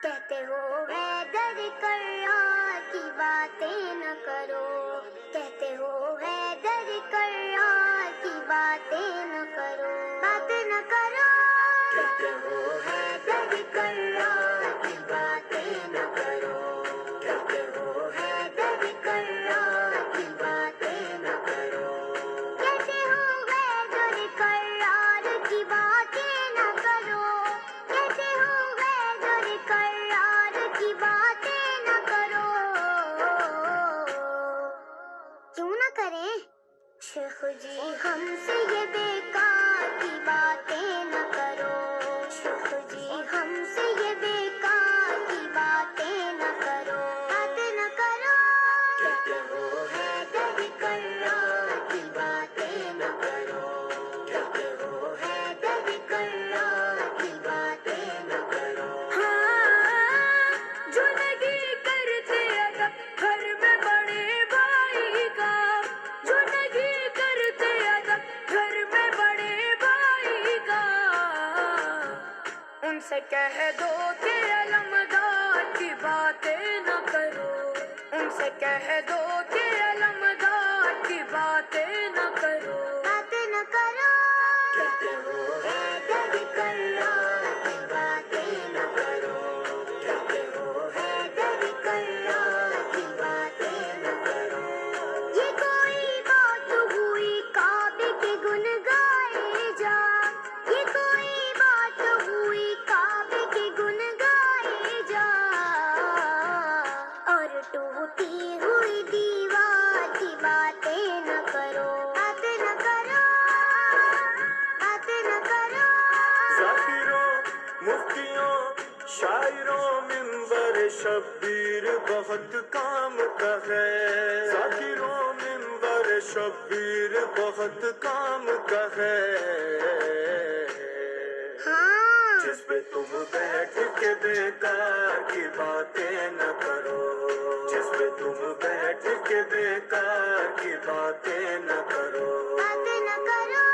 کہتے ہو حیدر کرار کی باتیں نہ کرو، کہتے ہو حیدر کرار کی باتیں نہ کرو، بات نہ کرو، کہتے ہو حیدر کرار کی باتیں نہ کرو، کہتے ہو حیدر کرار کی باتیں نہ کرو، کہتے ہو حیدر کرار کی باتیں نہ کرو، کہتے ہو حیدر کرار کی باتیں نہ کرو، کیوں نہ کریں شیخ جی ہم سے یہ بیکار کی باتیں نہ کرو، شیخ جی ہم سے یہ بیکار کی باتیں نہ کرو، بات نہ کرو، کہتے ہو حیدر کرار کی باتیں نہ کرو، کہتے ہو حیدر کرار کی باتیں نہ کرو، ہاں جو نہیں کرتے ادب گھر میں بڑے بھائی کا، جو نہیں کرتے ادب گھر میں بڑے بھائی کا، ان سے کہہ دو کہ علمدار کی باتیں نہ کرو، ان سے کہہ دو کہ علمدار کی باتیں نہ کرو، بات نہ کرو، کہتے ہو حیدر کرار کی باتیں نہ کرو، کہتے ہو حیدر کرار کی باتیں نہ کرو، یہ کوئی بات ہوئی کعبے کے گن گائے جا، یہ کوئی بات ہوئی کعبے کے گن گائے جا، اور ٹوٹی ہوئی دیوار کی باتیں نہ کرو، بات نہ کرو، بات نہ کرو، ذاکروں مفتیوں شاعروں منبر شبیر بہت کام کا ہے، ذاکروں منبر شبیر بہت کام کا ہے، ہاں جس پہ تم بیٹھ کے بیکار کی باتیں نہ کرو، جس پہ تم بیٹھ کے بیکار کی باتیں نہ کرو، بات نہ کرو،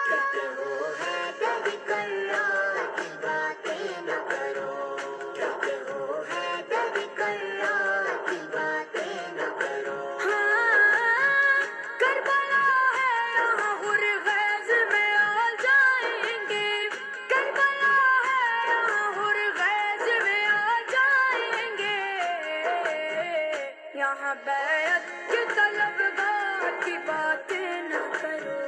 کہتے ہو حیدر کرار کی باتیں نہ کرو، کہتے ہو حیدر کرار کی باتیں نہ کرو، ہاں کربلا ہے یہاں ہرغیز میں آ جائیں گے، کربلا ہے یہاں ہرغیز میں آ جائیں گے، یہاں بیعت کے طلبگار کی باتیں نہ کرو،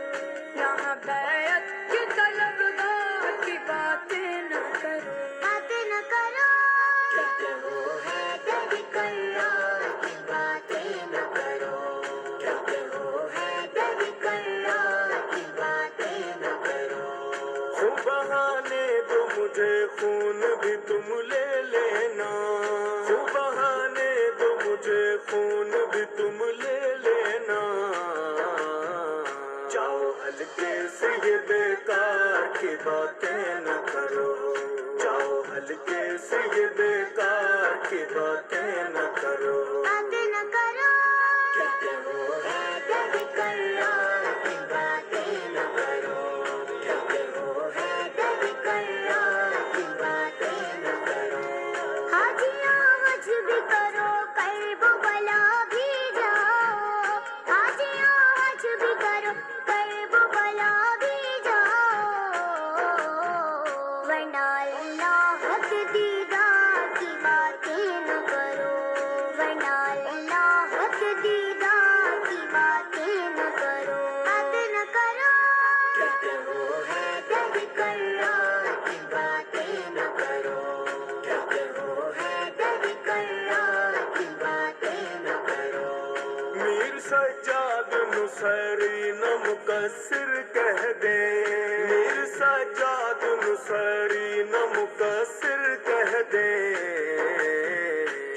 یہاں بیعت کے طلبگار کی باتیں نہ کرو، بات نہ کرو، کہتے ہو حیدر کرار کی باتیں نہ کرو، کہتے ہو حیدر کرار کی باتیں نہ کرو، خون بہانے دو مجھے خون بھی تم لے لینا، خون بہانے دو مجھے خون بھی تم لے لینا، جاؤ ہلکے سے یہ بیکار کی باتیں نہ کرو، جاؤ ہلکے سے یہ بیکار کی باتیں نہ کرو، بات نہ کرو، کہتے ہو حیدر کرار کی باتیں نہ کرو، کہتے ہو حیدر کرار کی باتیں نہ کرو، حاجیاں حج بھی کرو کرب بلا بھی جاؤ، حاجیاں حج بھی کرو کرب بلا بھی جاؤ، ورنہ اللہ کے دیدار کی باتیں نہ کرو، ورنہ اللہ کے دیدار کی باتیں نہ کرو، بات نہ کرو، کہتے ہو حیدر کرار کی باتیں نہ کرو، کہتے ہو حیدر کرار کی باتیں نہ کرو، میر سجاد نصیری نہ مقصر کہہ دے، میر سجاد نصیری نہ مقصر کہہ دے،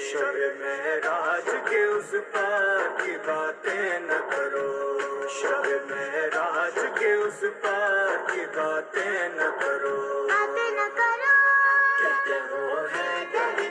شب معراج کے اس پار کی باتیں نہ کرو، شب معراج کے اس پار کی باتیں نہ کرو، بات نہ کرو، کہتے ہو حیدر